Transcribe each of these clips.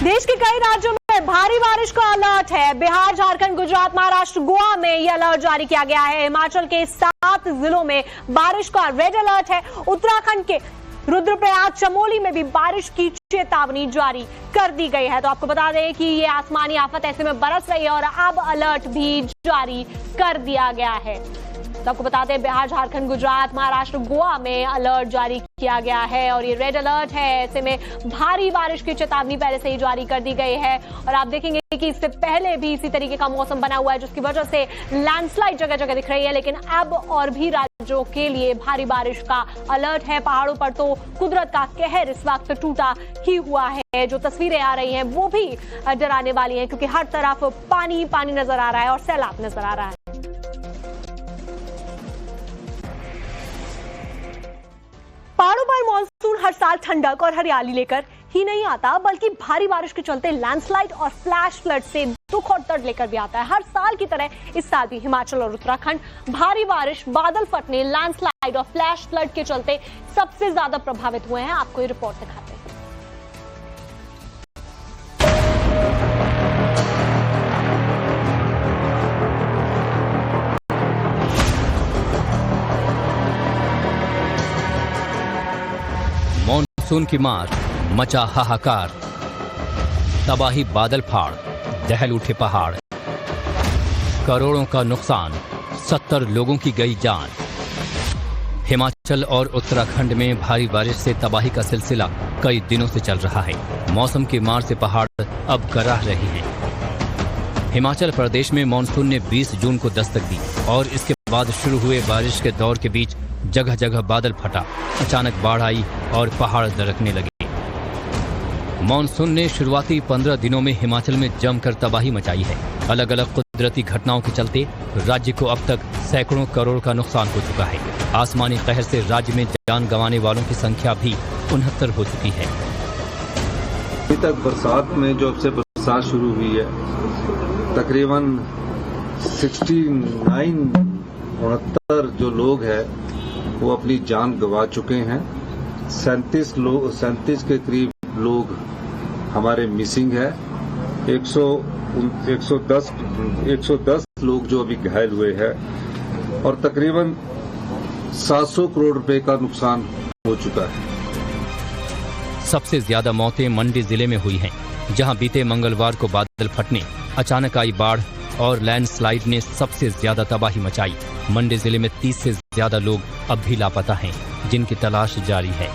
देश के कई राज्यों में भारी बारिश का अलर्ट है। बिहार, झारखंड, गुजरात, महाराष्ट्र, गोवा में यह अलर्ट जारी किया गया है। हिमाचल के 7 जिलों में बारिश का रेड अलर्ट है। उत्तराखंड के रुद्रप्रयाग, चमोली में भी बारिश की चेतावनी जारी कर दी गई है। तो आपको बता दें कि ये आसमानी आफत ऐसे में बरस रही है और अब अलर्ट भी जारी कर दिया गया है। तो आपको बता दें बिहार, झारखंड, गुजरात, महाराष्ट्र, गोवा में अलर्ट जारी किया गया है और ये रेड अलर्ट है। ऐसे में भारी बारिश की चेतावनी पहले से ही जारी कर दी गई है। और आप देखेंगे कि इससे पहले भी इसी तरीके का मौसम बना हुआ है, जिसकी वजह से लैंडस्लाइड जगह जगह दिख रही है। लेकिन अब और भी राज्यों के लिए भारी बारिश का अलर्ट है। पहाड़ों पर तो कुदरत का कहर इस वक्त टूटा ही हुआ है। जो तस्वीरें आ रही हैं वो भी डराने वाली हैं, क्योंकि हर तरफ पानी पानी नजर आ रहा है और सैलाब नजर आ रहा है। पहाड़ों पर मानसून हर साल ठंडक और हरियाली लेकर ही नहीं आता, बल्कि भारी बारिश के चलते लैंडस्लाइड और फ्लैश फ्लड से दुख और दर्द लेकर भी आता है। हर साल की तरह इस साल भी हिमाचल और उत्तराखंड भारी बारिश, बादल फटने, लैंडस्लाइड और फ्लैश फ्लड के चलते सबसे ज्यादा प्रभावित हुए हैं। आपको ये रिपोर्ट दिखाते हैं। मानसून की मार, मचा हाहाकार, तबाही बादल फाड़, दहल उठे पहाड़, करोड़ों का नुकसान, 70 लोगों की गई जान। हिमाचल और उत्तराखंड में भारी बारिश से तबाही का सिलसिला कई दिनों से चल रहा है। मौसम की मार से पहाड़ अब कराह रहे हैं। हिमाचल प्रदेश में मानसून ने 20 जून को दस्तक दी और इसके बाद शुरू हुए बारिश के दौर के बीच जगह जगह बादल फटा, अचानक बाढ़ आई और पहाड़ दरकने लगे। मानसून ने शुरुआती 15 दिनों में हिमाचल में जमकर तबाही मचाई है। अलग अलग कुदरती घटनाओं के चलते राज्य को अब तक सैकड़ों करोड़ का नुकसान हो चुका है। आसमानी कहर से राज्य में जान गंवाने वालों की संख्या भी 69 हो चुकी है। अभी तक बरसात में जब से बरसात शुरू हुई है, तकरीबन 69 जो लोग हैं वो अपनी जान गंवा चुके हैं। 37 के करीब लोग हमारे मिसिंग है। 110 लोग जो अभी घायल हुए हैं और तकरीबन 700 करोड़ रुपए का नुकसान हो चुका है। सबसे ज्यादा मौतें मंडी जिले में हुई हैं, जहां बीते मंगलवार को बादल फटने, अचानक आई बाढ़ और लैंडस्लाइड ने सबसे ज्यादा तबाही मचाई। मंडी जिले में 30 से ज्यादा लोग अब भी लापता हैं, जिनकी तलाश जारी है।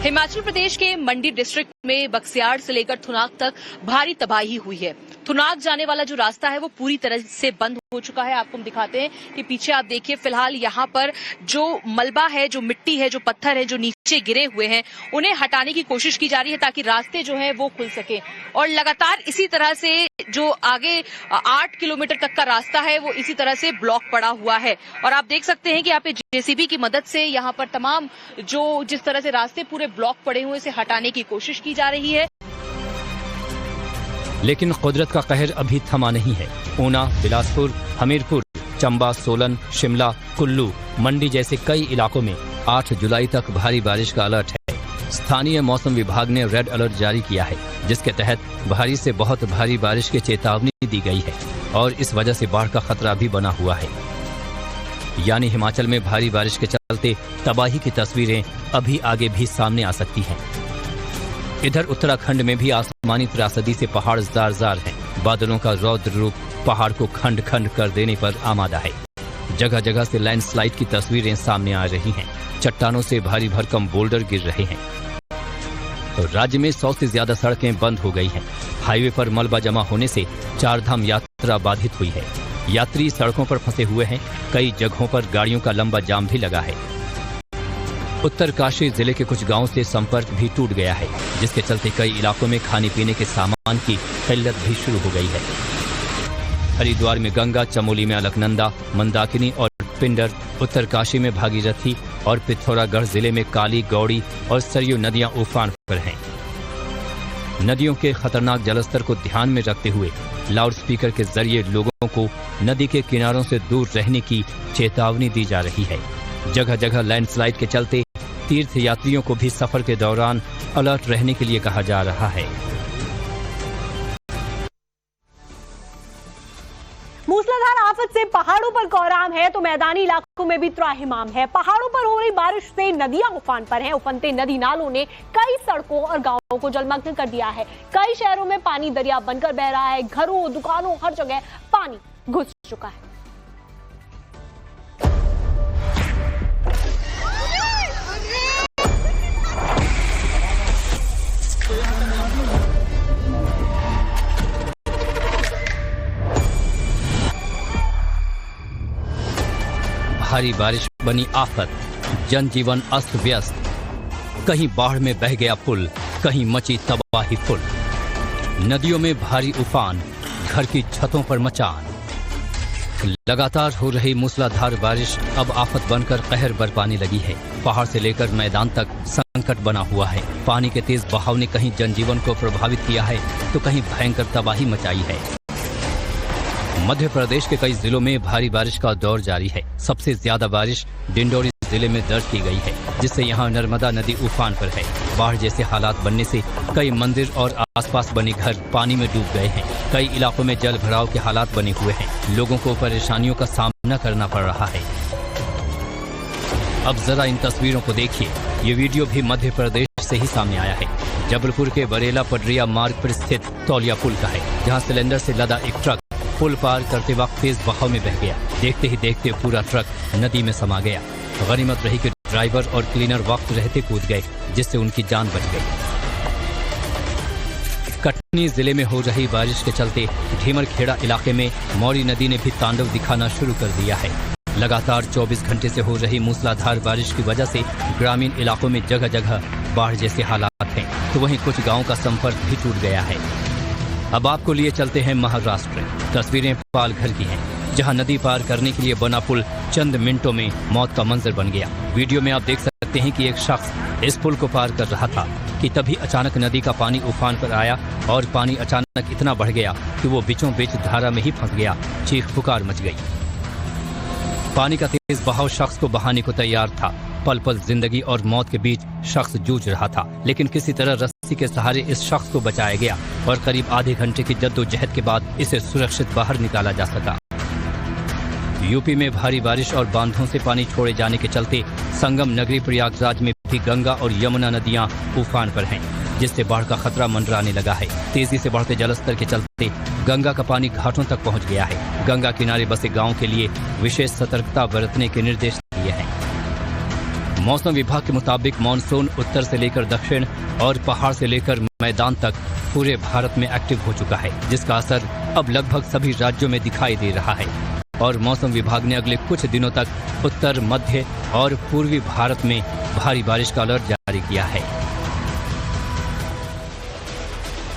हिमाचल प्रदेश के मंडी डिस्ट्रिक्ट में बक्सियाड़ से लेकर थुनाग तक भारी तबाही हुई है। थुनाग जाने वाला जो रास्ता है वो पूरी तरह से बंद हो चुका है। आपको हम दिखाते हैं कि पीछे आप देखिए, फिलहाल यहाँ पर जो मलबा है, जो मिट्टी है, जो पत्थर है, जो नीचे गिरे हुए हैं, उन्हें हटाने की कोशिश की जा रही है ताकि रास्ते जो है वो खुल सके। और लगातार इसी तरह से जो आगे 8 किलोमीटर तक का रास्ता है वो इसी तरह से ब्लॉक पड़ा हुआ है। और आप देख सकते हैं कि यहाँ पे जेसीबी की मदद से यहाँ पर तमाम जो जिस तरह से रास्ते पूरे ब्लॉक पड़े हुए से हटाने की कोशिश की जा रही है। लेकिन कुदरत का कहर अभी थमा नहीं है। ऊना, बिलासपुर, हमीरपुर, चंबा, सोलन, शिमला, कुल्लू, मंडी जैसे कई इलाकों में 8 जुलाई तक भारी बारिश का अलर्ट है। स्थानीय मौसम विभाग ने रेड अलर्ट जारी किया है, जिसके तहत भारी से बहुत भारी बारिश की चेतावनी दी गई है और इस वजह से बाढ़ का खतरा भी बना हुआ है। यानी हिमाचल में भारी बारिश के चलते तबाही की तस्वीरें अभी आगे भी सामने आ सकती हैं। इधर उत्तराखंड में भी आसमानी त्रासदी से पहाड़ जार हैं। बादलों का रौद्र रूप पहाड़ को खंड खंड कर देने पर आमादा है। जगह जगह से लैंडस्लाइड की तस्वीरें सामने आ रही हैं। चट्टानों से भारी भरकम बोल्डर गिर रहे हैं। तो राज्य में 100 से ज्यादा सड़कें बंद हो गई हैं। हाईवे पर मलबा जमा होने से 4 धाम यात्रा बाधित हुई है। यात्री सड़कों पर फंसे हुए हैं। कई जगहों पर गाड़ियों का लंबा जाम भी लगा है। उत्तरकाशी जिले के कुछ गांवों से संपर्क भी टूट गया है, जिसके चलते कई इलाकों में खाने पीने के सामान की किल्लत भी शुरू हो गई है। हरिद्वार में गंगा, चमोली में अलकनंदा, मंदाकिनी और पिंडर, उत्तरकाशी में भागीरथी और पिथौरागढ़ जिले में काली, गौड़ी और सरयू नदियां उफान पर हैं। नदियों के खतरनाक जलस्तर को ध्यान में रखते हुए लाउडस्पीकर के जरिए लोगों को नदी के किनारों से दूर रहने की चेतावनी दी जा रही है। जगह जगह लैंडस्लाइड के चलते तीर्थ यात्रियों को भी सफर के दौरान अलर्ट रहने के लिए कहा जा रहा है। से पहाड़ों पर कोहराम है तो मैदानी इलाकों में भी त्राहिमाम है। पहाड़ों पर हो रही बारिश से नदियां उफान पर हैं। उफनते नदी नालों ने कई सड़कों और गांवों को जलमग्न कर दिया है। कई शहरों में पानी दरिया बनकर बह रहा है। घरों, दुकानों, हर जगह पानी घुस चुका है। भारी बारिश बनी आफत, जनजीवन अस्त व्यस्त। कहीं बाढ़ में बह गया पुल, कहीं मची तबाही फुल। नदियों में भारी उफान, घर की छतों पर मचान। लगातार हो रही मूसलाधार बारिश अब आफत बनकर कहर बरपाने लगी है। पहाड़ से लेकर मैदान तक संकट बना हुआ है। पानी के तेज बहाव ने कहीं जनजीवन को प्रभावित किया है तो कहीं भयंकर तबाही मचाई है। मध्य प्रदेश के कई जिलों में भारी बारिश का दौर जारी है। सबसे ज्यादा बारिश डिंडोरी जिले में दर्ज की गई है, जिससे यहां नर्मदा नदी उफान पर है। बाढ़ जैसे हालात बनने से कई मंदिर और आसपास बने घर पानी में डूब गए हैं। कई इलाकों में जल भराव के हालात बने हुए हैं। लोगों को परेशानियों का सामना करना पड़ रहा है। अब जरा इन तस्वीरों को देखिए। ये वीडियो भी मध्य प्रदेश से ही सामने आया है। जबलपुर के बरेला पडरिया मार्ग पर स्थित तौलिया पुल का है, जहाँ सिलेंडर से लदा एक ट्रक पुल पार करते वक्त तेज बहाव में बह गया। देखते ही देखते पूरा ट्रक नदी में समा गया। गनीमत रही कि ड्राइवर और क्लीनर वक्त रहते कूद गए, जिससे उनकी जान बच गई। कटनी जिले में हो रही बारिश के चलते ढीमरखेड़ा इलाके में मौरी नदी ने भी तांडव दिखाना शुरू कर दिया है। लगातार 24 घंटे से हो रही मूसलाधार बारिश की वजह से ग्रामीण इलाकों में जगह जगह बाढ़ जैसे हालात हैं, तो वहीं कुछ गाँव का संपर्क भी टूट गया है। अब आपको लिए चलते हैं महाराष्ट्र। तस्वीरें पालघर की हैं, जहां नदी पार करने के लिए बना पुल चंद मिनटों में मौत का मंजर बन गया। वीडियो में आप देख सकते हैं कि एक शख्स इस पुल को पार कर रहा था कि तभी अचानक नदी का पानी उफान पर आया और पानी अचानक इतना बढ़ गया कि वो बीचों बीच धारा में ही फंस गया। चीख पुकार मच गई। पानी का तेज बहाव शख्स को बहाने को तैयार था। पल पल जिंदगी और मौत के बीच शख्स जूझ रहा था, लेकिन किसी तरह रस्सी के सहारे इस शख्स को बचाया गया और करीब आधे घंटे की जद्दोजहद के बाद इसे सुरक्षित बाहर निकाला जा सका। यूपी में भारी बारिश और बांधों से पानी छोड़े जाने के चलते संगम नगरी प्रयागराज में भी गंगा और यमुना नदियां उफान पर हैं, जिससे बाढ़ का खतरा मंडराने लगा है। तेजी से बढ़ते जलस्तर के चलते गंगा का पानी घाटों तक पहुंच गया है। गंगा किनारे बसे गाँव के लिए विशेष सतर्कता बरतने के निर्देश दिए हैं। मौसम विभाग के मुताबिक मानसून उत्तर से लेकर दक्षिण और पहाड़ से लेकर मैदान तक पूरे भारत में एक्टिव हो चुका है, जिसका असर अब लगभग सभी राज्यों में दिखाई दे रहा है। और मौसम विभाग ने अगले कुछ दिनों तक उत्तर, मध्य और पूर्वी भारत में भारी बारिश का अलर्ट जारी किया है।